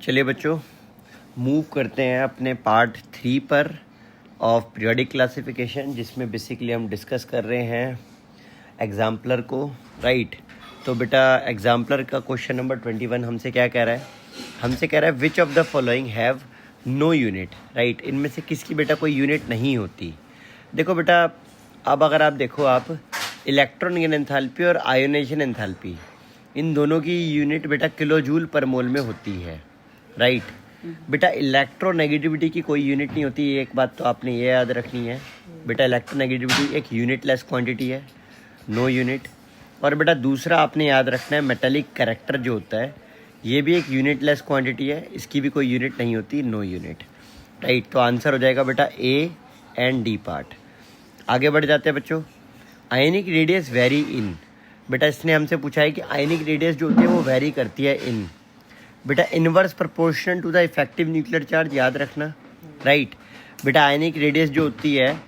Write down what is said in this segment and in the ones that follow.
चलिए बच्चों, मूव करते हैं अपने पार्ट 3 पर ऑफ पीरियोडिक क्लासिफिकेशन, जिसमें बेसिकली हम डिस्कस कर रहे हैं एग्जाम्पलर को। राइट, तो बेटा एग्जाम्पलर का क्वेश्चन नंबर 21 हमसे क्या कह रहा है? हमसे कह रहा है which of the following have no unit. Right, इनमें से किसकी बेटा कोई यूनिट नहीं होती। देखो बेटा, अब अगर आप देखो, आप इलेक्ट्रॉन गेन एंथैल्पी और आयोनाइजेशन एंथैल्पी, इन दोनों की यूनिट बेटा किलो जूल पर मोल में होती है। राइट बेटा, इलेक्ट्रोनेगेटिविटी की कोई यूनिट नहीं होती। एक बात तो आपने ये याद रखनी है बेटा, इलेक्ट्रोनेगेटिविटी एक यूनिटलेस क्वांटिटी है, नो यूनिट। और बेटा दूसरा आपने याद रखना है, मेटालिक कैरेक्टर जो होता है ये भी एक यूनिटलेस क्वांटिटी है, इसकी भी कोई यूनिट नहीं होती, नो यूनिट। राइट, तो आंसर हो जाएगा बेटा ए एंड डी पार्ट। आगे बढ़ जाते हैं बच्चों। आयनिक रेडियस वेरी इन, बेटा इसने हमसे पूछा है कि आयनिक रेडियस जो होती है वो वेरी करती है इन। बेटा inverse proportional to the effective nuclear charge, याद रखना। राइट बेटा, आयनिक रेडियस जो होती है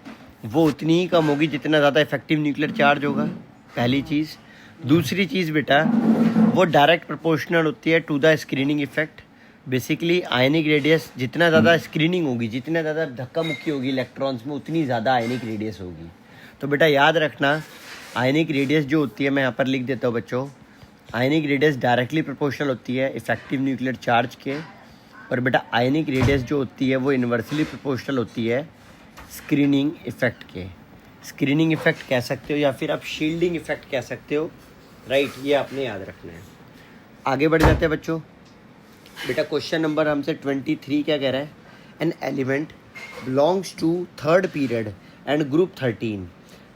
वो उतनी ही कम होगी जितना ज़्यादा इफेक्टिव न्यूक्लियर चार्ज होगा, पहली चीज़। दूसरी चीज़ बेटा, वो डायरेक्ट प्रोपोर्शनल होती है to the screening effect. Basically ionic radius जितना ज़्यादा स्क्रीनिंग होगी, जितना ज़्यादा धक्का मुक्की होगी इलेक्ट्रॉन्स में, उतनी ज़्यादा आयनिक रेडियस होगी। तो बेटा याद रखना, आयनिक रेडियस जो होती है, मैं यहाँ पर लिख देता हूँ बच्चों, आयनिक रेडियस डायरेक्टली प्रोपोर्शनल होती है इफेक्टिव न्यूक्लियर चार्ज के। और बेटा आयनिक रेडियस जो होती है वो इन्वर्सली प्रोपोर्शनल होती है स्क्रीनिंग इफेक्ट के। स्क्रीनिंग इफेक्ट कह सकते हो या फिर आप शील्डिंग इफेक्ट कह सकते हो। राइट, ये आपने याद रखना है। आगे बढ़ जाते हैं बच्चों। बेटा क्वेश्चन नंबर हमसे 23 क्या कह रहा है? An element belongs to third period and group 13।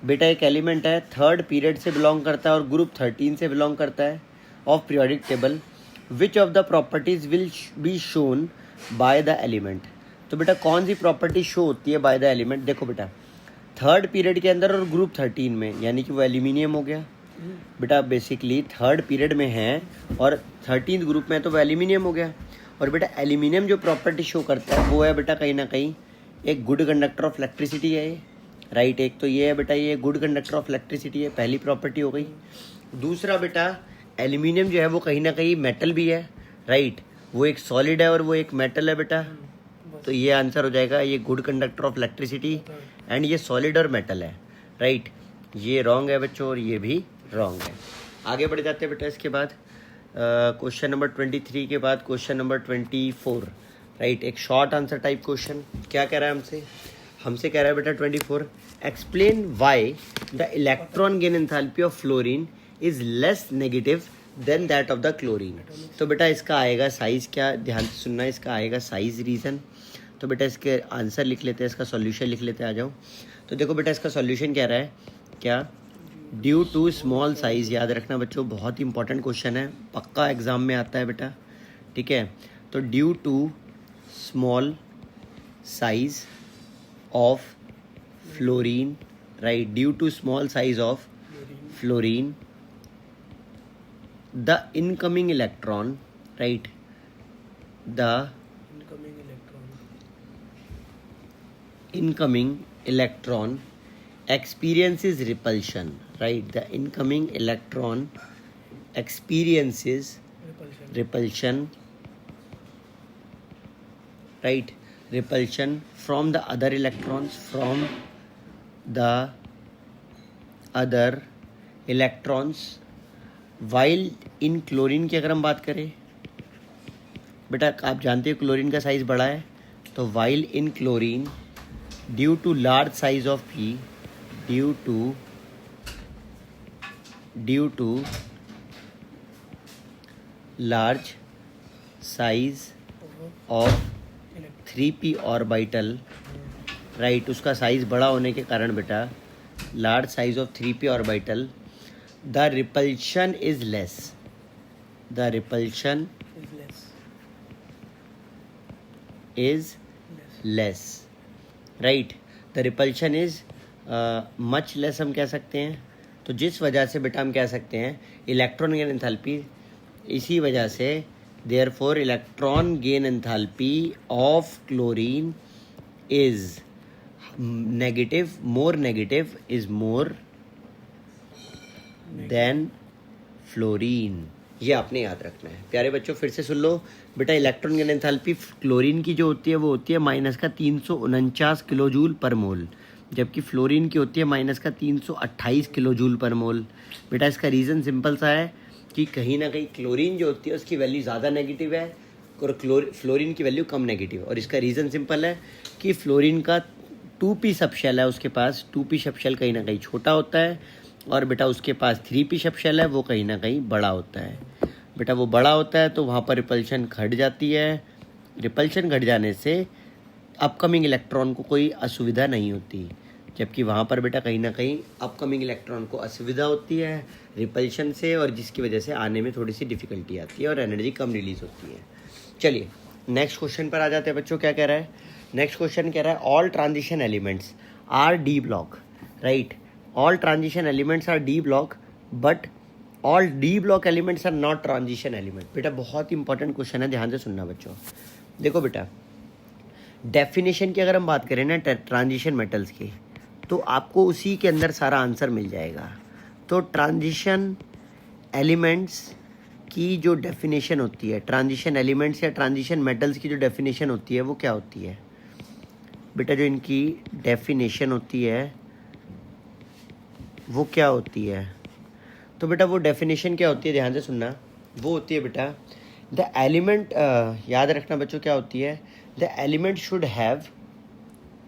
बेटा एक एलिमेंट है, थर्ड पीरियड से बिलोंग करता है और ग्रुप 13 से बिलोंग करता है of periodic table. Which of the properties will be shown by the element. तो बेटा कौन सी प्रॉपर्टी शो होती है बाय द एलिमेंट? देखो बेटा, थर्ड पीरियड के अंदर और ग्रुप 13 में, यानी कि वो एल्यूमिनियम हो गया। बेटा बेसिकली थर्ड पीरियड में है और 13th ग्रुप में तो वो एल्यूमिनियम हो गया। और बेटा एल्यूमिनियम जो प्रॉपर्टी शो करता है वो है बेटा कहीं ना कहीं एक गुड कंडक्टर ऑफ इलेक्ट्रिसिटी है ये। राइट, एक तो ये है बेटा, ये गुड कंडक्टर ऑफ इलेक्ट्रिसिटी है, पहली प्रॉपर्टी हो गई। दूसरा बेटा, एल्यूमिनियम जो है वो कहीं ना कहीं मेटल भी है। राइट, वो एक सॉलिड है और वो एक मेटल है बेटा। तो ये आंसर हो जाएगा, ये good conductor of electricity and ये सॉलिड और मेटल है। राइट, ये रॉन्ग है बच्चों और ये भी रॉन्ग है। आगे बढ़ जाते हैं बेटा। इसके बाद क्वेश्चन नंबर 23 के बाद क्वेश्चन नंबर 24। राइट, एक शॉर्ट आंसर टाइप क्वेश्चन। क्या कह रहा है हमसे? हमसे कह रहा है बेटा 24, explain why the electron gain enthalpy of fluorine is less negative than that of the chlorine. तो बेटा इसका आएगा साइज, क्या ध्यान से सुनना, इसका आएगा साइज रीज़न। तो बेटा इसके आंसर लिख लेते हैं, इसका सॉल्यूशन लिख लेते हैं, आ जाओ। तो देखो बेटा इसका सॉल्यूशन कह रहा है क्या, ड्यू टू स्मॉल साइज। याद रखना बच्चों, बहुत इंपॉर्टेंट क्वेश्चन है, पक्का एग्जाम में आता है बेटा, ठीक है। तो due to small size of fluorine, right, due to small size of fluorine, the incoming electron, right, the incoming electron experiences repulsion. Right, the incoming electron experiences repulsion. Right, repulsion from the other electrons, from the other electrons while in chlorine की अगर हम बात करें बेटा, आप जानते हो chlorine का साइज बड़ा है, तो while in chlorine due to large size of P, due to large size of 3p orbital. Right, उसका साइज बड़ा होने के कारण बेटा, large size of 3p orbital, the repulsion is less, the repulsion is less. Right, the repulsion is much less हम कह सकते हैं। तो जिस वजह से बेटा हम कह सकते हैं इलेक्ट्रॉन गेन एंथैल्पी, इसी वजह से therefore electron gain enthalpy of chlorine is negative, more negative, is more than fluorine. ये आपने याद रखना है। प्यारे बच्चों फिर से सुन लो बेटा, इलेक्ट्रॉन की एंथैल्पी क्लोरीन की जो होती है वो होती है -349 किलो जूल पर मोल, जबकि फ्लोरीन की होती है -328 किलो जूल पर मोल। बेटा इसका रीज़न सिंपल सा है कि कहीं ना कहीं क्लोरीन जो होती है उसकी वैल्यू ज़्यादा नेगेटिव है और फ्लोरीन की वैल्यू कम नेगेटिव है। और इसका रीज़न सिंपल है कि फ्लोरीन का 2p सबशेल है, उसके पास 2p सबशेल कहीं ना कहीं छोटा होता है, और बेटा उसके पास 3p सबशेल है, वो कहीं ना कहीं बड़ा होता है। बेटा वो बड़ा होता है तो वहाँ पर रिपल्शन घट जाती है। रिपल्शन घट जाने से अपकमिंग इलेक्ट्रॉन को कोई असुविधा नहीं होती, जबकि वहाँ पर बेटा कहीं ना कहीं अपकमिंग इलेक्ट्रॉन को असुविधा होती है रिपल्शन से, और जिसकी वजह से आने में थोड़ी सी डिफ़िकल्टी आती है और एनर्जी कम रिलीज़ होती है। चलिए नेक्स्ट क्वेश्चन पर आ जाते हैं बच्चों। क्या कह रहा है नेक्स्ट क्वेश्चन? कह रहा है all transition elements are d block, right. All transition elements are d block but all d block elements are not transition element. बेटा बहुत इंपॉर्टेंट क्वेश्चन है, ध्यान से सुनना बच्चों। देखो बेटा, डेफिनेशन की अगर हम बात करें ना ट्रांजिशन मेटल्स की, तो आपको उसी के अंदर सारा आंसर मिल जाएगा। तो ट्रांजिशन एलिमेंट्स की जो डेफिनेशन होती है, ट्रांजिशन एलिमेंट्स या ट्रांजिशन मेटल्स की जो डेफिनेशन होती है वो क्या होती है बेटा? जो इनकी डेफिनेशन होती है वो क्या होती है? तो बेटा वो डेफिनेशन क्या होती है, ध्यान से सुनना। वो होती है बेटा द एलिमेंट, याद रखना बच्चों क्या होती है, the element should have,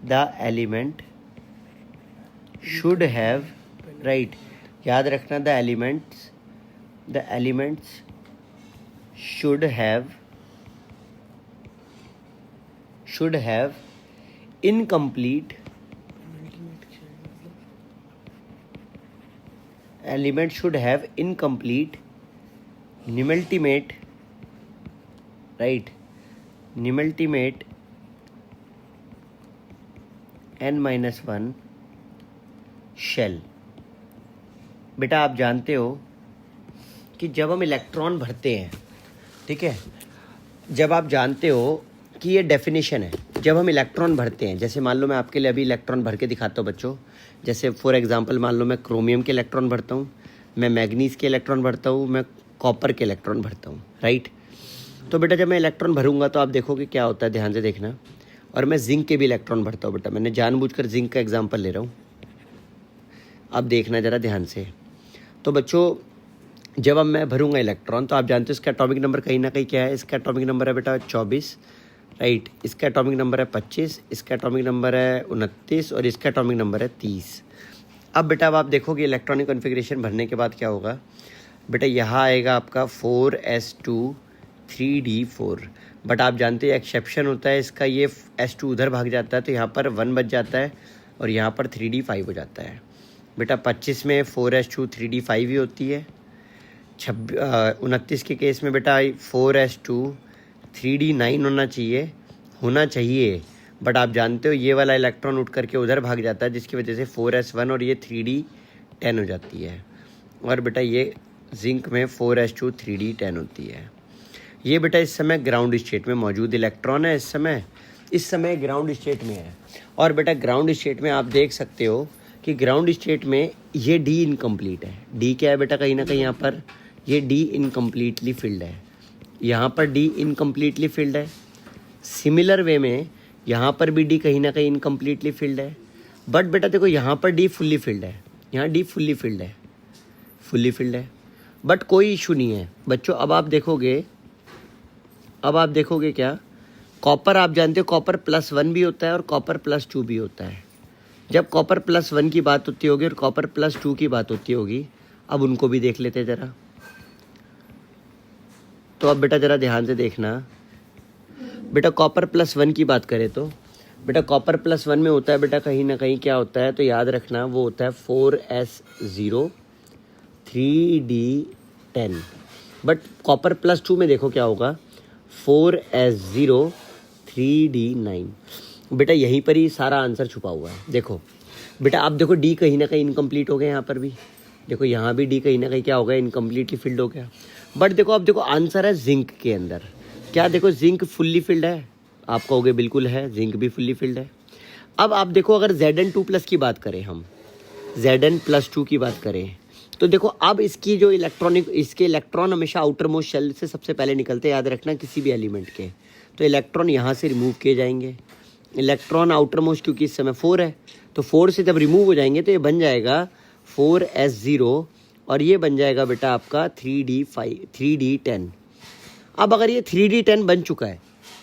the element should have, right, याद रखना the elements should have incomplete, element should have incomplete nimeltimate, right, nimeltimate n-1 shell. बेटा आप जानते हो कि जब हम इलेक्ट्रॉन भरते हैं, ठीक है, जब आप जानते हो कि ये डेफिनेशन है, जब हम इलेक्ट्रॉन भरते हैं, जैसे मान लो मैं आपके लिए अभी इलेक्ट्रॉन भर के दिखाता हूँ बच्चों। जैसे फॉर एग्जांपल मान लो मैं क्रोमियम के इलेक्ट्रॉन भरता हूँ, मैं मैग्नीज के इलेक्ट्रॉन भरता हूँ, मैं कॉपर के इलेक्ट्रॉन भरता हूँ, राइट। तो बेटा जब मैं इलेक्ट्रॉन भरूंगा तो आप देखोगे क्या होता है, ध्यान से देखना। और मैं जिंक के भी इलेक्ट्रॉन भरता हूँ बेटा, मैंने जानबूझकर जिंक का एग्जाम्पल ले रहा हूँ, अब देखना ज़रा ध्यान से। तो बच्चों जब अब मैं भरूंगा इलेक्ट्रॉन तो आप जानते हो इसका एटॉमिक नंबर कहीं ना कहीं क्या है, इसका एटॉमिक नंबर है बेटा 24, राइट, इसका एटॉमिक नंबर है 25, इसका एटॉमिक नंबर है 29 और इसका एटॉमिक नंबर है 30। अब बेटा अब आप देखोगे इलेक्ट्रॉनिक कॉन्फ़िगरेशन भरने के बाद क्या होगा बेटा, यहाँ आएगा आपका 4s2 3d4, बट आप जानते हैं एक्सेप्शन होता है इसका, ये s2 उधर भाग जाता है तो यहाँ पर 1 बच जाता है और यहाँ पर 3d5 हो जाता है। बेटा 25 में 4s2 3d5 ही होती है, 29 के केस में बेटा 4s2 3d9 होना चाहिए, बट आप जानते हो ये वाला इलेक्ट्रॉन उठ करके उधर भाग जाता है जिसकी वजह से 4s1 और ये 3d10 हो जाती है। और बेटा ये जिंक में 4s2 3d10 होती है। ये बेटा इस समय ग्राउंड स्टेट में मौजूद इलेक्ट्रॉन है, इस समय ग्राउंड स्टेट में है। और बेटा ग्राउंड स्टेट में आप देख सकते हो कि ग्राउंड स्टेट में ये डी इनकम्प्लीट है। डी क्या है बेटा, कहीं ना कहीं यहाँ पर ये डी इनकम्प्लीटली फिल्ड है, यहाँ पर डी इनकम्प्लीटली फिल्ड है। सिमिलर वे में यहाँ पर भी डी कहीं ना कहीं इनकम्प्लीटली फिल्ड है। बट बेटा देखो यहाँ पर डी फुल्ली फिल्ड है, यहाँ डी फुल्ली फिल्ड है, बट कोई इशू नहीं है बच्चों। अब आप देखोगे क्या, कॉपर आप जानते हो कॉपर +1 भी होता है और कॉपर +2 भी होता है। जब कॉपर +1 की बात होती होगी और कॉपर +2 की बात होती होगी, अब उनको भी देख लेते ज़रा। तो अब बेटा ज़रा ध्यान से देखना, बेटा कॉपर +1 की बात करें तो बेटा कॉपर +1 में होता है बेटा कहीं ना कहीं क्या होता है, तो याद रखना वो होता है 4s0 3d10। बट कॉपर +2 में देखो क्या होगा, 4s0 3d9। बेटा यहीं पर ही सारा आंसर छुपा हुआ है। देखो बेटा आप देखो डी कहीं ना कहीं इनकम्प्लीट हो गया, यहाँ पर भी देखो, यहाँ भी डी कहीं ना कहीं क्या हो गया, इनकम्प्लीटली फिल्ड हो गया। बट देखो अब देखो आंसर है जिंक के अंदर, क्या देखो जिंक फुल्ली फिल्ड है, आप कहोगे बिल्कुल है, जिंक भी फुल्ली फिल्ड है। अब आप देखो अगर Zn2+ की बात करें, हम Zn+2 की बात करें तो देखो अब इसकी जो इसके इलेक्ट्रॉन हमेशा आउटर मोस्ट शेल से सबसे पहले निकलते हैं, याद रखना किसी भी एलिमेंट के। तो इलेक्ट्रॉन यहाँ से रिमूव किए जाएंगे, इलेक्ट्रॉन आउटर मोस्ट क्योंकि इस समय 4 है, तो 4 से जब रिमूव हो जाएंगे तो ये बन जाएगा 4s0 और ये बन जाएगा बेटा आपका 3d10। अब अगर ये 3d10 बन चुका है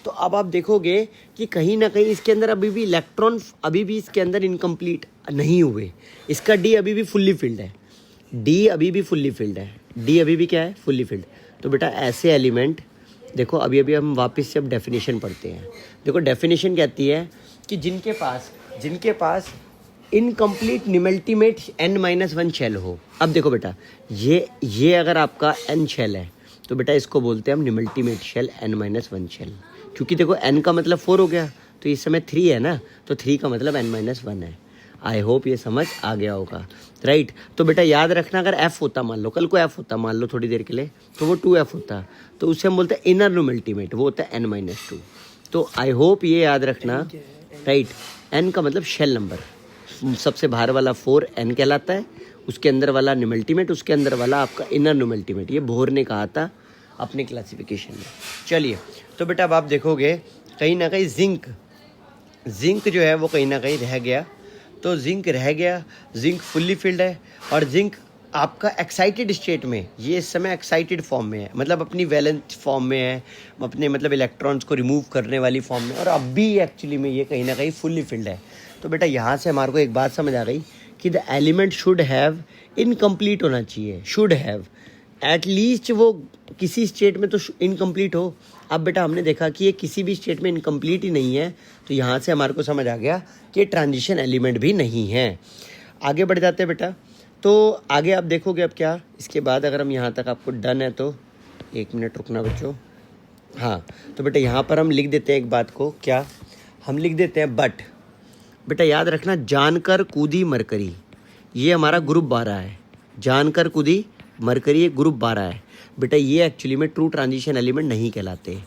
तो अब आप देखोगे कि कहीं ना कहीं इसके अंदर अभी भी इलेक्ट्रॉन अभी भी इसके अंदर इनकम्प्लीट नहीं हुए। इसका डी अभी भी फुल्ली फिल्ड है, डी अभी भी फुल्ली फिल्ड है, डी अभी भी क्या है, फुल्ली फिल्ड। तो बेटा ऐसे एलिमेंट देखो, अभी हम वापस से अब डेफिनेशन पढ़ते हैं। देखो डेफिनेशन कहती है कि जिनके पास इनकम्प्लीट निमल्टीमेट n-1 शेल हो। अब देखो बेटा ये अगर आपका n शेल है तो बेटा इसको बोलते हैं हम निमल्टीमेट शेल n-1 शेल, क्योंकि देखो n का मतलब 4 हो गया तो इस समय 3 है ना, तो 3 का मतलब n-1 है। आई होप ये समझ आ गया होगा, राइट। तो बेटा याद रखना, अगर f होता मान लो, कल को f होता मान लो थोड़ी देर के लिए, तो वो 2f होता, तो उससे हम बोलते हैं इनर निमल्टीमेट, वो होता है n-2। तो आई होप ये याद रखना, राइट। n का मतलब शेल नंबर, सबसे बाहर वाला 4n कहलाता है, उसके अंदर वाला निमल्टीमेट, उसके अंदर वाला आपका इनर निमल्टीमेट। ये बोहर ने कहा था अपने क्लासिफिकेशन में। चलिए तो बेटा अब आप देखोगे कहीं ना कहीं जिंक जो है वो कहीं ना कहीं रह गया, तो जिंक रह गया, जिंक फुल्ली फिल्ड है और जिंक आपका एक्साइटेड स्टेट में, ये इस समय एक्साइटेड फॉर्म में है, मतलब अपनी वैलेंस फॉर्म में है, अपने मतलब इलेक्ट्रॉन्स को रिमूव करने वाली फॉर्म में, और अब भी एक्चुअली में ये कहीं ना कहीं फुल्ली फिल्ड है। तो बेटा यहाँ से हमारे को एक बात समझ आ गई कि the element should have incomplete होना चाहिए, शुड हैव एटलीस्ट वो किसी स्टेट में तो इनकम्प्लीट हो। अब बेटा हमने देखा कि ये किसी भी स्टेट में इनकम्प्लीट ही नहीं है, तो यहाँ से हमारे को समझ आ गया कि ट्रांजिशन एलिमेंट भी नहीं है। आगे बढ़ जाते हैं बेटा, तो आगे आप देखोगे अब क्या, इसके बाद अगर हम यहाँ तक आपको डन है तो 1 मिनट रुकना बच्चों। हाँ तो बेटा यहाँ पर हम लिख देते हैं एक बात को, क्या हम लिख देते हैं, बट बेटा याद रखना जानकर कूदी मरकरी, ये हमारा ग्रुप 12 है, जानकर कूदी मरकरी ये ग्रुप 12 है। बेटा ये एक्चुअली में ट्रू ट्रांजिशन एलिमेंट नहीं कहलाते।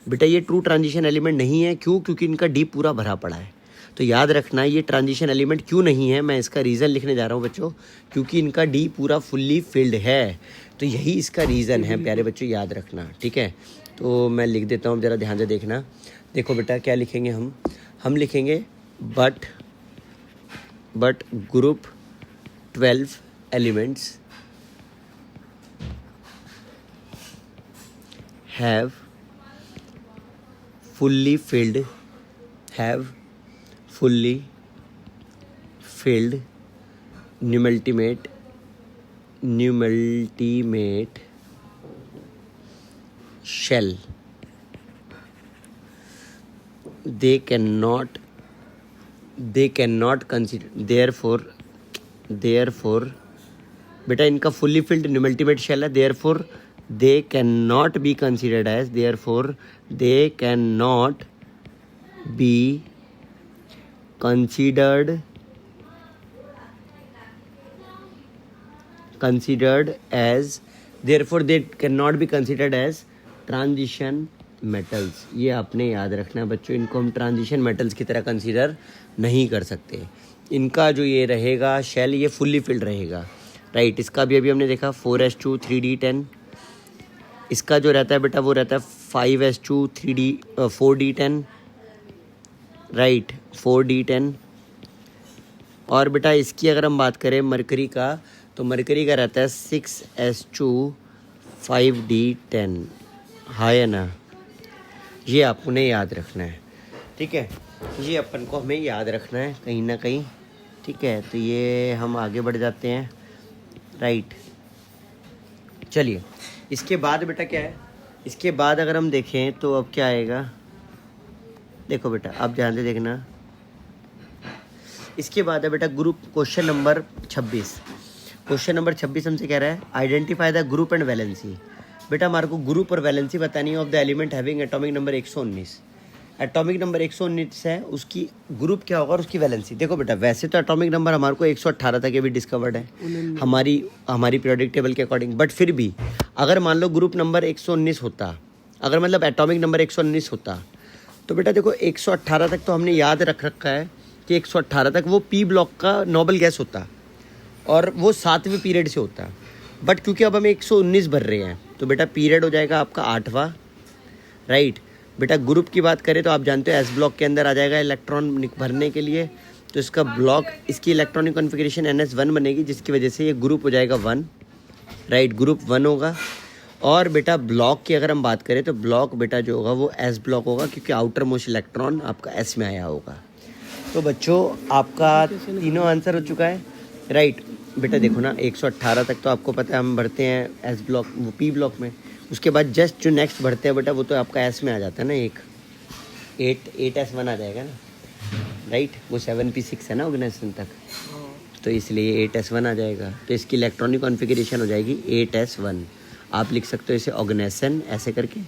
बेटा ये ट्रू ट्रांजिशन एलिमेंट नहीं है, क्यों? क्योंकि इनका डी पूरा भरा पड़ा है। तो याद रखना ये ट्रांजिशन एलिमेंट क्यों नहीं है, मैं इसका रीज़न लिखने जा रहा हूँ बच्चों, क्योंकि इनका डी पूरा फुल्ली फिल्ड है। तो यही इसका रीज़न है प्यारे बच्चों, याद रखना, ठीक है। तो मैं लिख देता हूँ, ज़रा ध्यान से देखना। देखो बेटा क्या लिखेंगे हम लिखेंगे but group 12 elements have fully filled numaltimate shell. They cannot consider, therefore बेटा इनका fully filled numaltimate shell है, therefore they cannot be considered as transition metals. ये आपने याद रखना है बच्चों, इनको हम ट्रांजिशन मेटल्स की तरह कंसीडर नहीं कर सकते। इनका जो ये रहेगा शेल, ये फुल्ली फिल्ड रहेगा, राइट। इसका भी अभी हमने देखा 4s2 3d10, इसका जो रहता है बेटा वो रहता है 5s2 4d10, राइट 4d10। और बेटा इसकी अगर हम बात करें मरकरी का, तो मरकरी का रहता है 6s2 5d10, है ना। ये आपने याद रखना है, ठीक है, ये अपन को हमें याद रखना है कहीं ना कहीं, ठीक है। तो ये हम आगे बढ़ जाते हैं, राइट। चलिए इसके बाद बेटा क्या है, इसके बाद अगर हम देखें तो अब क्या आएगा, देखो बेटा आप ध्यान से देखना। इसके बाद है बेटा group question number 26। Question number 26 हमसे कह रहा है identify the group and valency. बेटा हमारे को ग्रुप और वैलेंसी बतानी है of the element having atomic number 119। Atomic number 119 है, उसकी ग्रुप क्या होगा और उसकी वैलेंसी। देखो बेटा वैसे तो एटॉमिक नंबर हमारे को 118 तक भी डिस्कवर्ड है हमारी पीरियोडिक टेबल के अकॉर्डिंग, बट फिर भी अगर मान लो ग्रुप नंबर 119 होता, अगर मतलब एटॉमिक नंबर 119 होता, तो बेटा देखो 118 तक तो हमने याद रख रखा है कि 118 तक वो पी ब्लॉक का नोबल गैस होता और वो 7वें पीरियड से होता। बट क्योंकि अब हम 119 भर रहे हैं तो बेटा पीरियड हो जाएगा आपका 8वां, राइट। बेटा ग्रुप की बात करें तो आप जानते हो एस ब्लॉक के अंदर आ जाएगा इलेक्ट्रॉन भरने के लिए, तो इसका ब्लॉक, इसकी इलेक्ट्रॉनिक कॉन्फ़िगरेशन NS1 बनेगी, जिसकी वजह से ये ग्रुप हो जाएगा 1, राइट, ग्रुप 1 होगा। और बेटा ब्लॉक की अगर हम बात करें तो ब्लॉक बेटा जो होगा वो एस ब्लॉक होगा, क्योंकि आउटर मोस्ट इलेक्ट्रॉन आपका एस में आया होगा। तो बच्चों आपका तीनों आंसर हो चुका है, राइट। बेटा देखो ना 118 तक तो आपको पता है हम भरते हैं एस ब्लॉक, वो पी ब्लॉक में। उसके बाद जस्ट जो नेक्स्ट भरते हैं बेटा वो तो आपका एस में आ जाता है ना, एक 8S1 आ जाएगा ना, राइट। वो 7p6 है ना ऑर्गेनाइजेशन तक, तो इसलिए 8S1 आ जाएगा। तो इसकी इलेक्ट्रॉनिक कॉन्फ़िगरेशन हो जाएगी 8S1। आप लिख सकते हो इसे ऑर्गेनाइजेशन ऐसे करके,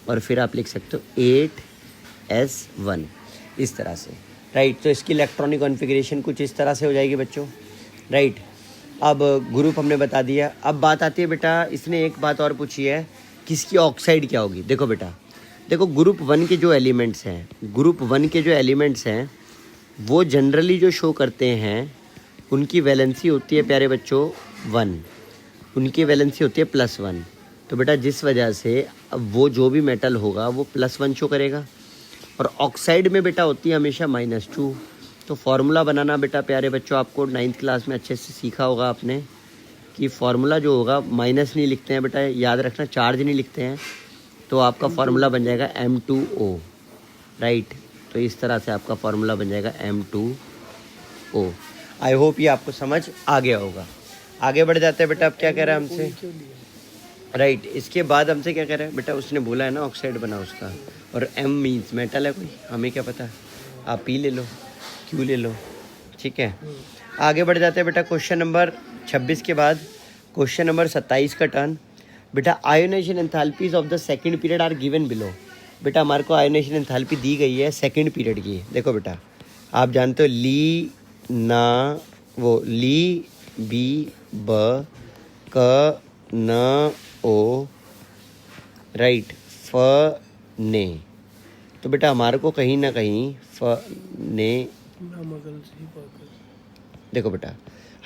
और फिर आप लिख सकते हो 8S1 इस तरह से, राइट। तो इसकी इलेक्ट्रॉनिक कॉन्फ़िगरेशन कुछ इस तरह से हो जाएगी बच्चों, राइट। अब ग्रुप हमने बता दिया। अब बात आती है बेटा, इसने एक बात और पूछी है, किसकी ऑक्साइड क्या होगी। देखो बेटा, देखो ग्रुप 1 के जो एलिमेंट्स हैं, ग्रुप 1 के जो एलिमेंट्स हैं वो जनरली जो शो करते हैं उनकी वैलेंसी होती है प्यारे बच्चों 1, उनकी वैलेंसी होती है +1। तो बेटा जिस वजह से अब वो जो भी मेटल होगा वो +1 शो करेगा, और ऑक्साइड में बेटा होती है हमेशा -2। तो फार्मूला बनाना बेटा प्यारे बच्चों आपको 9th क्लास में अच्छे से सीखा होगा आपने, कि फार्मूला जो होगा माइनस नहीं लिखते हैं बेटा, याद रखना, चार्ज नहीं लिखते हैं। तो आपका फार्मूला बन जाएगा M2O, राइट। तो इस तरह से आपका फार्मूला बन जाएगा M2O। आई होप ये आपको समझ आ गया होगा। आगे बढ़ जाते हैं बेटा। अब क्या कह रहा है हमसे, राइट। इसके बाद हमसे क्या कह रहा है बेटा, उसने बोला है ना ऑक्साइड बना उसका, और M मीन्स मेटल है कोई, हमें क्या पता, आप P ले लो, Q ले लो, ठीक है। आगे बढ़ जाते हैं बेटा। क्वेश्चन नंबर 26 के बाद क्वेश्चन नंबर 27 का टर्न। बेटा ionisation enthalpies of the second period are given below. बेटा हमारे को आयोनाइजेशन एंथैल्पी दी गई है सेकंड पीरियड की। देखो बेटा आप जानते हो ली बी ब क न ओ, राइट, फ ने। तो बेटा हमारे को कहीं ना कहीं फ ने, देखो बेटा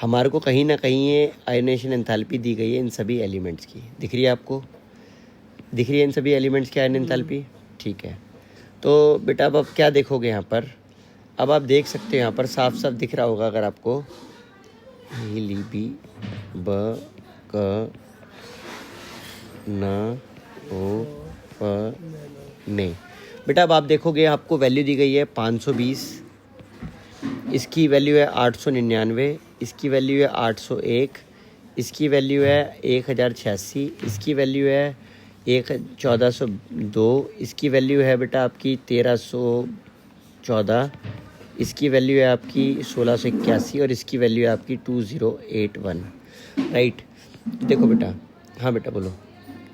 हमारे को कहीं ना कहीं ये आयोनाइजेशन एंथैल्पी दी गई है इन सभी एलिमेंट्स की। दिख रही है आपको, दिख रही है इन सभी एलिमेंट्स की आयन एंथैल्पी, ठीक है। तो बेटा अब क्या देखोगे यहाँ पर, अब आप देख सकते हो यहाँ पर साफ साफ दिख रहा होगा अगर आपको, ली बी ब क न ओ फ ने। बेटा अब आप देखोगे आपको वैल्यू दी गई है 520, इसकी वैल्यू है 899, इसकी वैल्यू है 801, इसकी वैल्यू है 1086, इसकी वैल्यू है 1402, इसकी वैल्यू है बेटा आपकी 1314, इसकी वैल्यू है आपकी 1681, और इसकी वैल्यू है आपकी 2081, राइट। देखो बेटा, हाँ बेटा बोलो,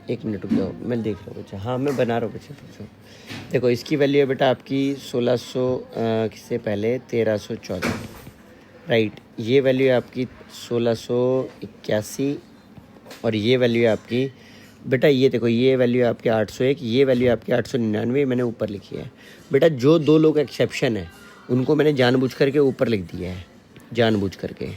एक मिनट रुक जाओ मैं देख रहा हूँ बच्चा, हाँ मैं बना रहा हूँ बच्चा, पूछो। देखो इसकी वैल्यू है बेटा आपकी 1600 से पहले 1314, राइट। ये वैल्यू है आपकी 1681, और ये वैल्यू है आपकी बेटा, ये देखो ये वैल्यू है आपकी 801, ये वैल्यू है आपकी 899, मैंने ऊपर लिखी है। बेटा जो दो लोग एक्सेप्शन है उनको मैंने जानबूझ करके ऊपर लिख दिया है, जानबूझ करके,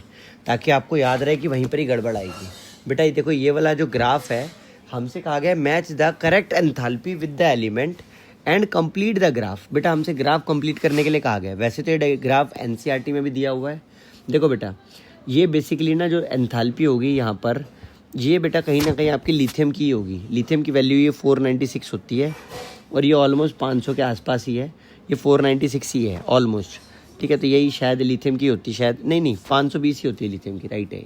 ताकि आपको याद रहे कि वहीं पर ही गड़बड़ आएगी। बेटा ये देखो ये वाला जो ग्राफ है, हमसे कहा गया match the correct enthalpy with the element and complete the graph. बेटा हमसे ग्राफ कंप्लीट करने के लिए कहा गया। वैसे तो ये ग्राफ एनसीईआरटी में भी दिया हुआ है। देखो बेटा ये बेसिकली ना जो एंथैल्पी होगी यहाँ पर, ये बेटा कहीं ना कहीं आपकी लिथियम की होगी। लिथियम की वैल्यू ये 496 होती है, और ये ऑलमोस्ट 500 के आसपास ही है, ये 496 ही है ऑलमोस्ट, ठीक है। तो यही शायद लिथियम की होती, शायद नहीं 520 ही होती है लिथियम की, राइट है।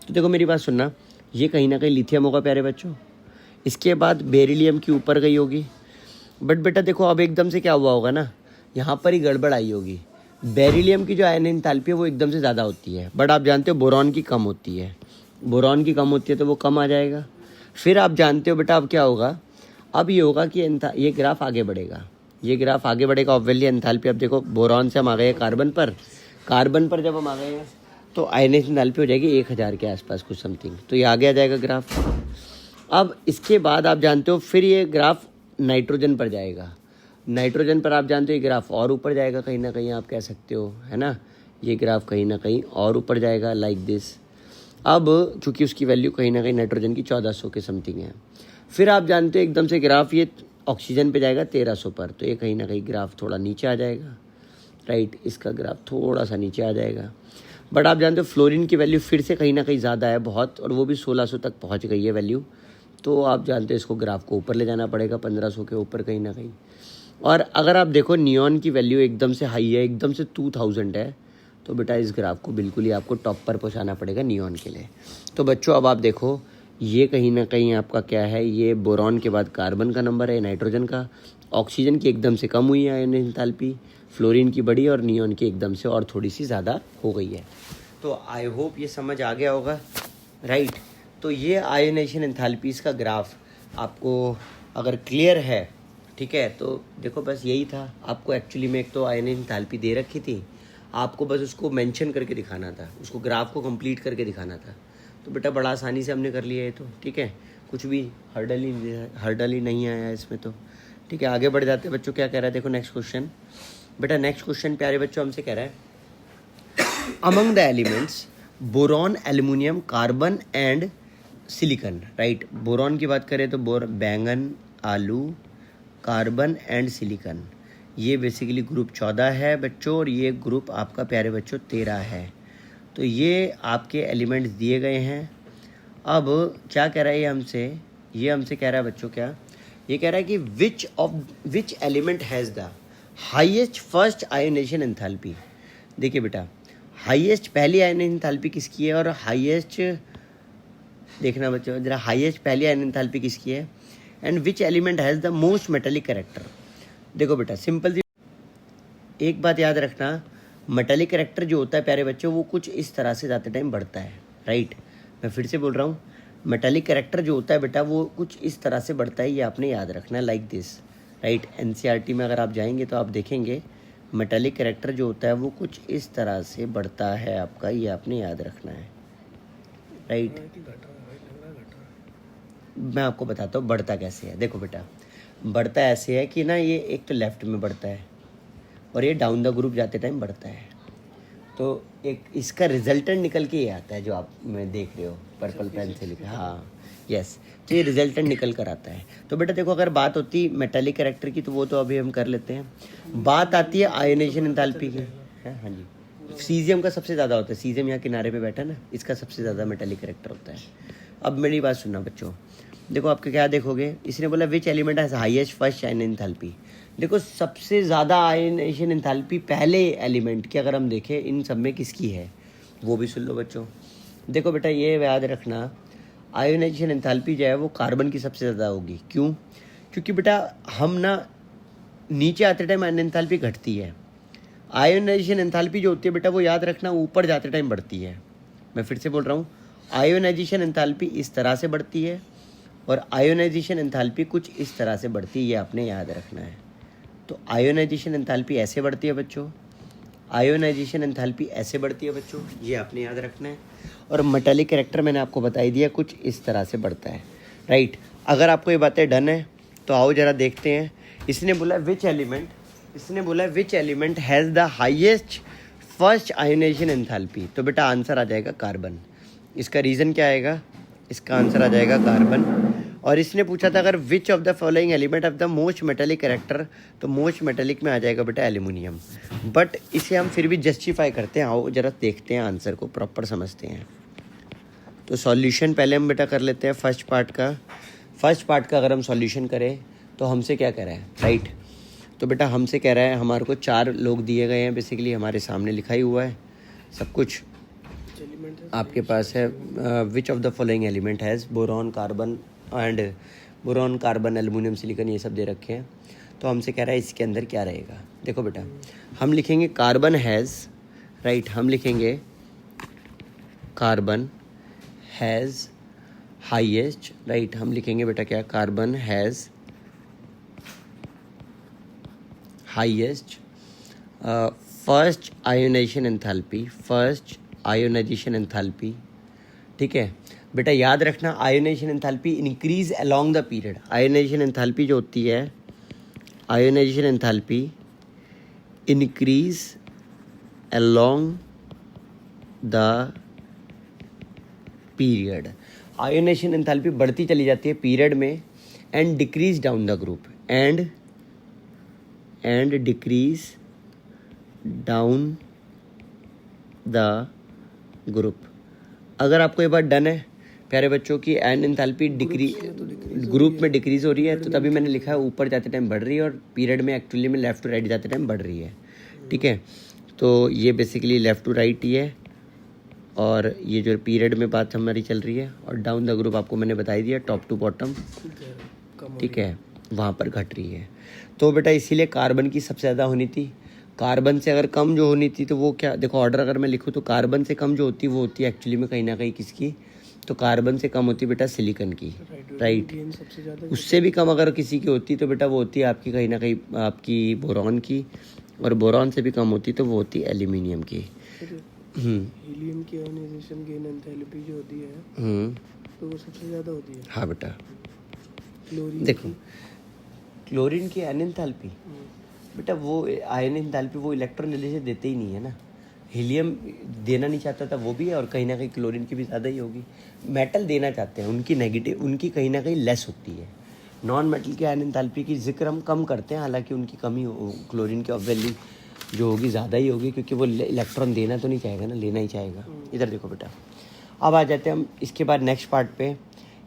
तो देखो मेरी बात सुनना, ये कहीं ना कहीं लिथियम होगा प्यारे बच्चों। इसके बाद बेरिलियम की ऊपर गई होगी, बट बेटा देखो अब एकदम से क्या हुआ होगा ना, यहाँ पर ही गड़बड़ आई होगी। बेरिलियम की जो आयन एंथैल्पी है वो एकदम से ज़्यादा होती है, बट आप जानते हो बोरॉन की कम होती है। बोरॉन की कम होती है तो वो कम आ जाएगा। फिर आप जानते हो बेटा अब क्या होगा, अब ये होगा कि ये ग्राफ आगे बढ़ेगा, ये ग्राफ आगे बढ़ेगा ऑब्वियसली एंथैल्पी। अब देखो बोरॉन से हम आ गए कार्बन पर, कार्बन पर जब हम आ गए हैं तो आयनेशन एंथैल्पी हो जाएगी 1000 के आसपास कुछ समथिंग, तो ये आगे आ जाएगा ग्राफ। अब इसके बाद आप जानते हो फिर ये ग्राफ नाइट्रोजन पर जाएगा। नाइट्रोजन पर आप जानते हो ये ग्राफ और ऊपर जाएगा, कहीं ना कहीं आप कह सकते हो, है ना, ये ग्राफ कहीं ना कहीं और ऊपर जाएगा लाइक दिस। अब चूंकि उसकी वैल्यू कहीं ना कहीं नाइट्रोजन की 1400 के समथिंग है। फिर आप जानते हो एकदम से ग्राफ ये ऑक्सीजन पे जाएगा 1300 पर, तो ये कहीं ना कहीं ग्राफ थोड़ा नीचे आ जाएगा, राइट। इसका ग्राफ थोड़ा सा नीचे आ जाएगा। बट आप जानते हो फ्लोरीन की वैल्यू फिर से कहीं ना कहीं ज़्यादा है बहुत, और वो भी 1600 तक पहुंच गई है वैल्यू। तो आप जानते हो इसको ग्राफ को ऊपर ले जाना पड़ेगा 1500 के ऊपर कहीं ना कहीं। और अगर आप देखो नियॉन की वैल्यू एकदम से हाई है, एकदम से 2000 है, तो बेटा इस ग्राफ को बिल्कुल ही आपको टॉप पर पहुंचाना पड़ेगा नियॉन के लिए। तो बच्चों अब आप देखो ये कहीं ना कहीं आपका क्या है, ये बोरॉन के बाद कार्बन का नंबर है, नाइट्रोजन का। ऑक्सीजन की एकदम से कम हुई है आयन एंथैल्पी, फ्लोरीन की बढ़ी, और नियॉन की एकदम से और थोड़ी सी ज़्यादा हो गई है। तो आई होप ये समझ आ गया होगा, राइट। तो ये आयोनाइजेशन एंथैल्पीज़ का ग्राफ आपको अगर क्लियर है, ठीक है, तो देखो बस यही था। आपको एक्चुअली में एक तो आयोनाइजेशन एंथैल्पी दे रखी थी, आपको बस उसको मेंशन करके दिखाना था, उसको ग्राफ को कंप्लीट करके दिखाना था। तो बेटा बड़ा आसानी से हमने कर लिया है, तो ठीक है, कुछ भी हर्डल ही नहीं आया इसमें तो, ठीक है। आगे बढ़ जाते हैं बच्चों। क्या कह रहा है देखो नेक्स्ट क्वेश्चन। बेटा नेक्स्ट क्वेश्चन प्यारे बच्चों हमसे कह रहा है among the elements boron, aluminium, carbon and silicon, right. Boron की बात करें तो बैंगन, आलू, कार्बन एंड सिलिकॉन, ये बेसिकली ग्रुप 14 है बच्चों, और ये ग्रुप आपका प्यारे बच्चों 13 है। तो ये आपके एलिमेंट्स दिए गए हैं। अब क्या कह रहा है ये हमसे कह रहा है बच्चों, क्या ये कह रहा है कि which element has the highest first ionization enthalpy. देखिए बेटा हाईएस्ट पहली आयोनाइजेशन एंथैल्पी किसकी है, और हाईएस्ट देखना बच्चों जरा, हाईएस्ट पहली आयोनाइजेशन एंथैल्पी किसकी है, and which element has the most metallic character. देखो बेटा सिंपल सी एक बात याद रखना, मेटेलिक कैरेक्टर जो होता है प्यारे बच्चों वो कुछ इस तरह से जाते टाइम बढ़ता है, राइट। मैं फिर से बोल रहा हूँ, मेटेलिक कैरेक्टर जो होता है बेटा वो कुछ इस तरह से बढ़ता है, ये आपने याद रखना है, लाइक दिस, राइट। एनसीईआरटी में अगर आप जाएंगे तो आप देखेंगे मेटेलिक कैरेक्टर जो होता है वो कुछ इस तरह से बढ़ता है आपका, ये आपने याद रखना है, राइट। मैं आपको बताता हूँ बढ़ता कैसे है। देखो बेटा बढ़ता ऐसे है कि ना, ये एक तो लेफ्ट में बढ़ता है और ये डाउन द ग्रुप जाते टाइम बढ़ता है। तो एक इसका रिजल्टेंट निकल के ये आता है जो आप में देख रहे हो पर्पल पेन से लिखा, हाँ यस, तो ये रिजल्टेंट निकल कर आता है। तो बेटा देखो अगर बात होती मेटेलिक कैरेक्टर की तो वो तो अभी हम कर लेते हैं। बात आती है आयोनाइजेशन एंथैल्पी की, हाँ जी, सीजियम का सबसे ज़्यादा होता है, सीजियम यहाँ किनारे पे बैठा ना, इसका सबसे ज़्यादा मेटेलिक कैरेक्टर होता है। अब मेरी बात सुनना बच्चों, देखो आपके क्या देखोगे, इसने बोला which element has highest first ion enthalpy. देखो सबसे ज़्यादा आयनाइजेशन एंथैल्पी पहले एलिमेंट की अगर हम देखें इन सब में किसकी है, वो भी सुन लो बच्चों। देखो बेटा ये याद रखना, आयोनाइजेशन एंथैल्पी जो है वो कार्बन की सबसे ज़्यादा होगी। क्यों? क्योंकि बेटा हम ना नीचे आते टाइम आयन एंथैल्पी घटती है, आयोनाइजेशन एंथैल्पी जो होती है बेटा वो याद रखना ऊपर जाते टाइम बढ़ती है। मैं फिर से बोल रहा हूँ, आयोनाइजेशन एंथैल्पी इस तरह से बढ़ती है और आयोनाइजेशन एंथैल्पी कुछ इस तरह से बढ़ती है, ये आपने याद रखना है। तो आयोनाइजेशन एंथैल्पी ऐसे बढ़ती है बच्चों, आयोनाइजेशन एंथैल्पी ऐसे बढ़ती है बच्चों, ये आपने याद रखना है। और मेटेलिक कैरेक्टर मैंने आपको बता ही दिया कुछ इस तरह से बढ़ता है, राइट। अगर आपको ये बातें डन है तो आओ जरा देखते हैं। इसने बोला which element has the highest first ionization enthalpy, तो बेटा आंसर आ जाएगा कार्बन। इसका रीज़न क्या आएगा, इसका आंसर आ जाएगा कार्बन। और इसने पूछा था अगर विच of the following element of the most metallic character, तो मोस्ट मेटेलिक में आ जाएगा बेटा एल्यूमिनियम। बट इसे हम फिर भी जस्टिफाई करते हैं, आओ जरा देखते हैं आंसर को प्रॉपर समझते हैं। तो सॉल्यूशन पहले हम बेटा कर लेते हैं फर्स्ट पार्ट का अगर हम सॉल्यूशन करें तो हमसे क्या कह रहा है, राइट। तो बेटा हमसे कह रहा है हमारे को 4 लोग दिए गए हैं, बेसिकली हमारे सामने लिखा ही हुआ है सब कुछ आपके पास है। Which of the following element has boron, carbon aluminium, silicon, ये सब दे रखे हैं। तो हमसे कह रहा है इसके अंदर क्या रहेगा। देखो बेटा हम लिखेंगे कार्बन हैज़, राइट, हम लिखेंगे कार्बन हैज़ हाईएस्ट, राइट, हम लिखेंगे बेटा क्या, carbon has highest first ionization enthalpy, ठीक है बेटा। याद रखना ionisation enthalpy increase along the period, ionisation enthalpy जो होती है, ionisation enthalpy increase along the period. Ionisation enthalpy बढ़ती चली जाती है पीरियड में and decrease down the group and decrease down the group. अगर आपको ये बात डन है प्यारे बच्चों की एंड एंथैल्पी ग्रुप में डिक्रीज हो रही है, तो तभी मैंने लिखा है ऊपर जाते टाइम बढ़ रही है और पीरियड में एक्चुअली में लेफ्ट टू राइट जाते टाइम बढ़ रही है। ठीक है, तो ये बेसिकली लेफ्ट टू राइट ही है और ये जो पीरियड में बात हमारी चल रही है, और डाउन द ग्रुप आपको मैंने बताई दिया टॉप टू बॉटम। ठीक है, वहाँ पर घट रही है। तो बेटा इसीलिए कार्बन की सबसे ज़्यादा होनी थी। कार्बन से अगर कम जो होनी थी तो वो क्या, देखो ऑर्डर अगर मैं लिखूँ तो कार्बन से कम जो होती है वो होती है एक्चुअली में कहीं ना कहीं किसकी, तो कार्बन से कम होती है बेटा सिलिकॉन की। राइट, उससे भी कम अगर किसी की होती तो बेटा वो होती है आपकी कहीं ना कहीं आपकी बोरॉन की, और बोरॉन से भी कम होती तो वो होती एल्यूमिनियम की। हीलियम की आयोनाइजेशन गेन एंथैल्पी जो होती है तो वो सबसे ज़्यादा होती है। हाँ बेटा, क्लोरीन देखो क्लोरीन की आयन एंथैल्पी बेटा वो आयन एंथैल्पी वो इलेक्ट्रॉन रिलीज देते ही नहीं है ना। हीलियम देना नहीं चाहता था वो भी है, और कहीं ना कहीं क्लोरीन की भी ज़्यादा ही होगी। मेटल देना चाहते हैं उनकी नेगेटिव, उनकी कहीं ना कहीं लेस होती है। नॉन मेटल की आयन एंथैल्पी की जिक्र हम कम करते हैं, हालांकि उनकी कमी हो, क्लोरीन की ऑब्वियसली जो होगी ज़्यादा ही होगी, क्योंकि वो इलेक्ट्रॉन देना तो नहीं चाहेगा ना, लेना ही चाहेगा। इधर देखो बेटा, अब आ जाते हैं हम इसके बाद नेक्स्ट पार्ट पे।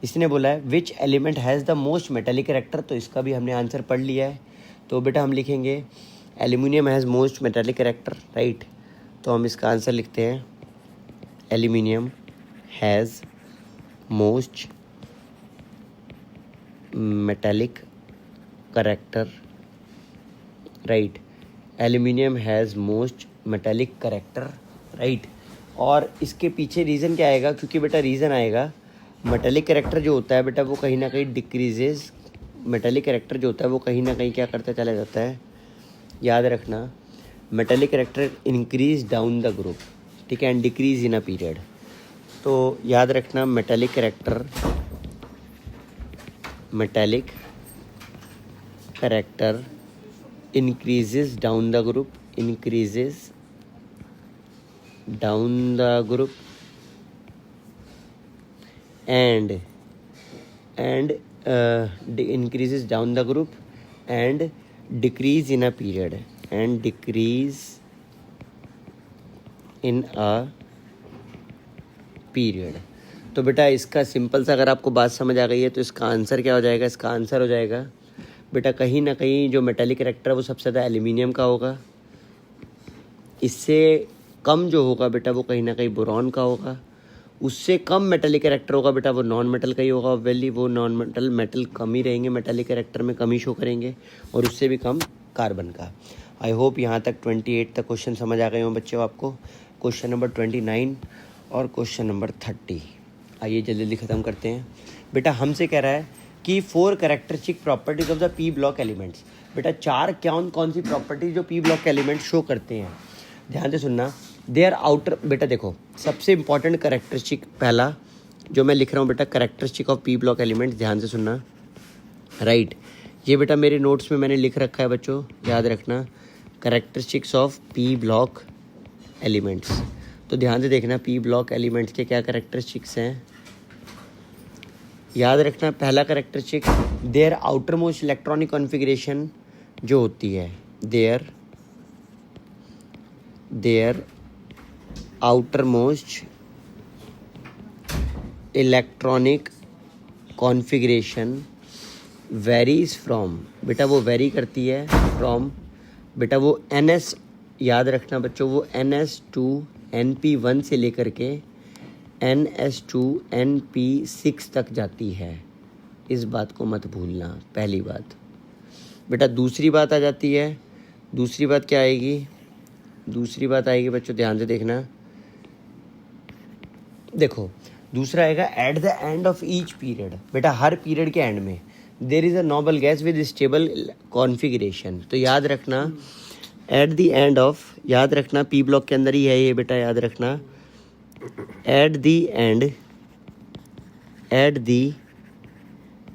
इसने बोला है which element has the most metallic character, तो इसका भी हमने आंसर पढ़ लिया है। तो बेटा हम लिखेंगे aluminium has most metallic character. Right, तो हम इसका आंसर लिखते हैं aluminium has most metallic character. Right, aluminium has most metallic character. Right, और इसके पीछे रीज़न क्या आएगा, क्योंकि बेटा रीज़न आएगा मेटेलिक कैरेक्टर जो होता है बेटा वो कहीं ना कहीं डिक्रीजेज, मेटेलिक कैरेक्टर जो होता है वो कहीं ना कहीं क्या करता चला जाता है, याद रखना metallic character increase down the group. ठीक है, and decrease in a period. तो याद रखना metallic character increases down the group, increases down the group and increases down the group and decrease in a period and decrease in a period। तो बेटा इसका simple सा अगर आपको बात समझ आ गई है तो इसका आंसर क्या हो जाएगा, इसका आंसर हो जाएगा बेटा कहीं ना कहीं जो मेटेलिक कैरेक्टर है वो सबसे ज़्यादा एल्यूमिनियम का होगा, इससे कम जो होगा बेटा वो कहीं ना कहीं बोरॉन का होगा, उससे कम मेटेलिक कैरेक्टर होगा बेटा वो नॉन मेटल का ही होगा। ऑब्वियसली वो नॉन मेटल कम ही रहेंगे, मेटेलिक कैरेक्टर में कमी शो करेंगे, और उससे भी कम कार्बन का। आई होप यहाँ तक 28 तक क्वेश्चन समझ आ गए हों बच्चों आपको। क्वेश्चन नंबर 29 और क्वेश्चन नंबर 30 आइए जल्दी जल्दी ख़त्म करते हैं। बेटा हमसे कह रहा है कि 4 characteristic properties of the P block elements. बेटा 4 कौन सी प्रॉपर्टीज जो पी ब्लॉक एलिमेंट शो करते हैं, ध्यान से सुनना। देयर आउटर, बेटा देखो सबसे इंपॉर्टेंट कैरेक्टरिस्टिक पहला जो मैं लिख रहा हूँ बेटा characteristic of P block element, ध्यान से सुनना। राइट, ये बेटा मेरे नोट्स में मैंने लिख रखा है बच्चों, याद रखना characteristics of P block elements. तो ध्यान से देखना पी ब्लॉक एलिमेंट्स के क्या कैरेक्टरिस्टिक्स हैं, याद रखना। पहला characteristic their outer most electronic configuration जो होती है, there outermost electronic configuration varies from, बेटा वो वेरी करती है from, बेटा वो NS, याद रखना बच्चों वो NS2 NP1 से लेकर के NS2 NP6 तक जाती है, इस बात को मत भूलना। पहली बात बेटा, दूसरी बात आ जाती है, दूसरी बात क्या आएगी, दूसरी बात आएगी बच्चों ध्यान से देखना। देखो दूसरा आएगा at the end of each period, बेटा हर पीरियड के एंड में there is a noble gas with stable configuration. तो याद रखना एट द एंड ऑफ, याद रखना पी ब्लॉक के अंदर ही है ये बेटा, याद रखना eight the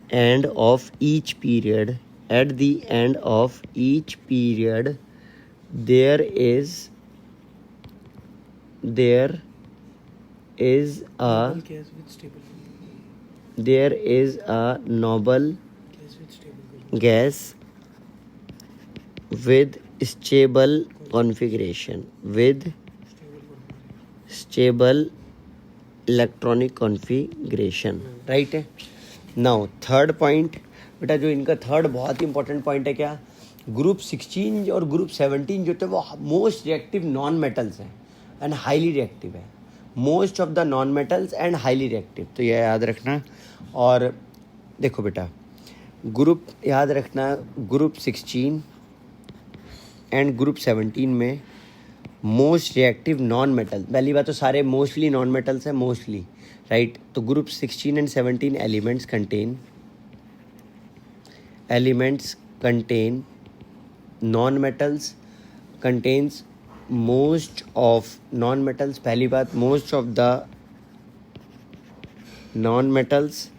end of each period, eight the end of each period there is a gas with stable there is a noble gas with stable gas with stable configuration with stable electronic configuration, right है. Now third point बेटा, जो इनका third बहुत ही important point है, क्या group 16 और group 17 जो थे वो मोस्ट रिएक्टिव नॉन मेटल्स हैं एंड हाईली रिएक्टिव है. Most of the non metals and highly reactive, तो यह याद रखना. और देखो बेटा, ग्रुप याद रखना, ग्रुप 16 एंड ग्रुप 17 में मोस्ट रिएक्टिव नॉन मेटल, पहली बात तो सारे मोस्टली नॉन मेटल्स हैं, मोस्टली, राइट. तो group 16 and 17 elements contain non-metals, contains most of non-metals. पहली बात, most of the non-metals,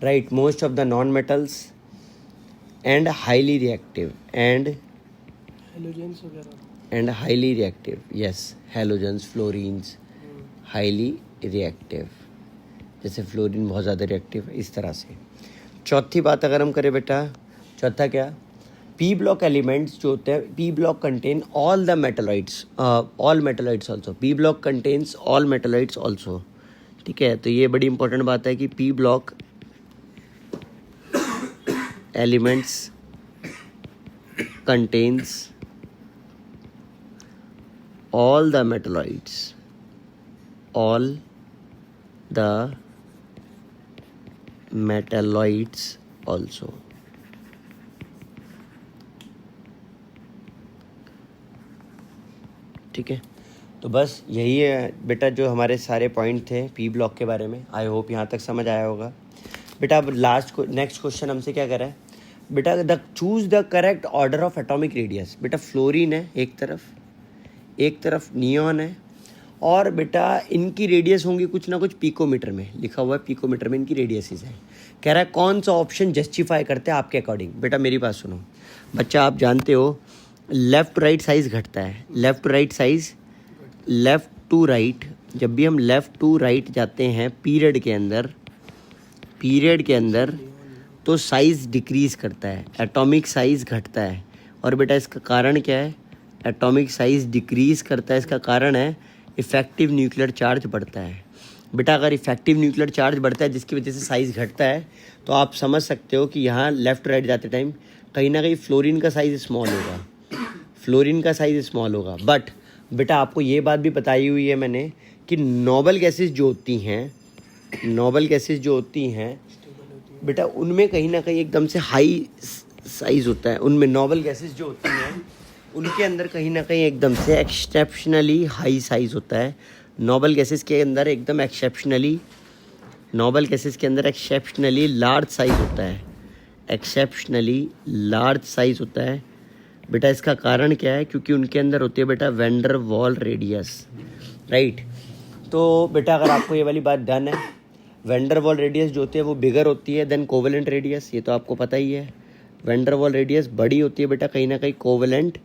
right, most of the non-metals and highly reactive and halogens वगैरह. and highly reactive, yes, halogens, fluorines, highly reactive, जैसे fluorine बहुत ज़्यादा reactive है, इस तरह से. चौथी बात अगर हम करें बेटा, चौथा क्या, पी ब्लॉक एलिमेंट्स जो होते हैं, P block contain all the metalloids, all metalloids also, P block contains all metalloids also, ठीक है. तो ये बड़ी इंपॉर्टेंट बात है कि P block elements contains all the metalloids also. ठीक है, तो बस यही है बेटा जो हमारे सारे पॉइंट थे पी ब्लॉक के बारे में. आई होप यहाँ तक समझ आया होगा बेटा. अब नेक्स्ट क्वेश्चन हमसे क्या कर रहा है बेटा, choose the correct order of atomic radius. बेटा फ्लोरीन है एक तरफ नियॉन है, और बेटा इनकी रेडियस होंगी कुछ ना कुछ पिकोमीटर में, लिखा हुआ है पिकोमीटर में इनकी रेडियसेस है. कह रहा है कौन सा ऑप्शन जस्टिफाई करते हैं आपके अकॉर्डिंग. बेटा मेरी बात सुनो बच्चा, आप जानते हो लेफ़्ट टू राइट साइज़ घटता है, left to right size, left to right, जब भी हम लेफ़्ट टू राइट जाते हैं पीरियड के अंदर तो साइज़ डिक्रीज़ करता है, एटॉमिक साइज़ घटता है. और बेटा इसका कारण क्या है, एटॉमिक साइज़ डिक्रीज़ करता है, इसका कारण है इफ़ेक्टिव न्यूक्लियर चार्ज बढ़ता है. बेटा अगर इफ़ेक्टिव न्यूक्लियर चार्ज बढ़ता है जिसकी वजह से साइज़ घटता है, तो आप समझ सकते हो कि यहाँ लेफ़्ट राइट जाते टाइम कहीं ना कहीं फ्लोरीन का साइज़ स्मॉल होगा. बट बेटा आपको ये बात भी बताई हुई है मैंने कि नोबल गैसेस जो होती हैं बेटा, उनमें कहीं ना कहीं एकदम से हाई साइज़ होता है. उनमें नोबल गैसेस जो होती हैं उनके अंदर कहीं ना कहीं एकदम से एक्सेप्शनली हाई साइज़ होता है. नोबल गैसेस के अंदर एक्सेप्शनली लार्ज साइज़ होता है. बेटा इसका कारण क्या है, क्योंकि उनके अंदर होती है बेटा वैन डर वाल रेडियस, राइट. तो बेटा अगर आपको ये वाली बात डन है, वैन डर वाल रेडियस जो होती है वो बिगर होती है देन कोवेलेंट रेडियस, ये तो आपको पता ही है. वैन डर वाल रेडियस बड़ी होती है बेटा कहीं ना कहीं कोवेलेंट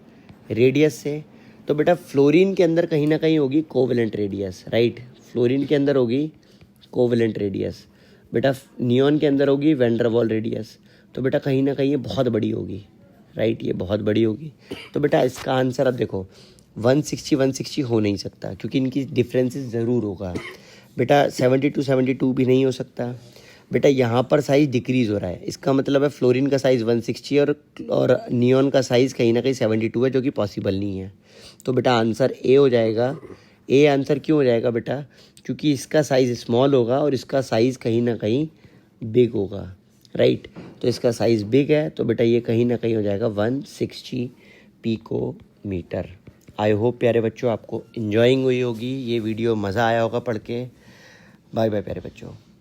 रेडियस से. तो बेटा फ्लोरीन के अंदर कहीं ना कहीं होगी कोवेलेंट रेडियस, राइट. फ्लोरीन के अंदर होगी कोवेलेंट रेडियस. बेटा नियॉन के अंदर होगी वैन डर वाल रेडियस. तो बेटा कहीं ना कहीं ये बहुत बड़ी होगी, राइट, ये बहुत बड़ी होगी. तो बेटा इसका आंसर अब देखो 160 हो नहीं सकता, क्योंकि इनकी डिफरेंसेस ज़रूर होगा. बेटा 72 भी नहीं हो सकता. बेटा यहाँ पर साइज़ डिक्रीज़ हो रहा है, इसका मतलब है फ्लोरीन का साइज़ 160 और नियॉन का साइज़ कहीं ना कहीं 72 है, जो कि पॉसिबल नहीं है. तो बेटा आंसर ए हो जाएगा. ए आंसर क्यों हो जाएगा बेटा, क्योंकि इसका साइज़ स्मॉल होगा और इसका साइज़ कहीं ना कहीं बिग होगा, राइट. तो इसका साइज़ बिग है, तो बेटा ये कहीं ना कहीं हो जाएगा 160 पिकोमीटर. आई होप प्यारे बच्चों आपको इन्जॉइंग हुई होगी ये वीडियो, मज़ा आया होगा पढ़ के. बाय बाय प्यारे बच्चों.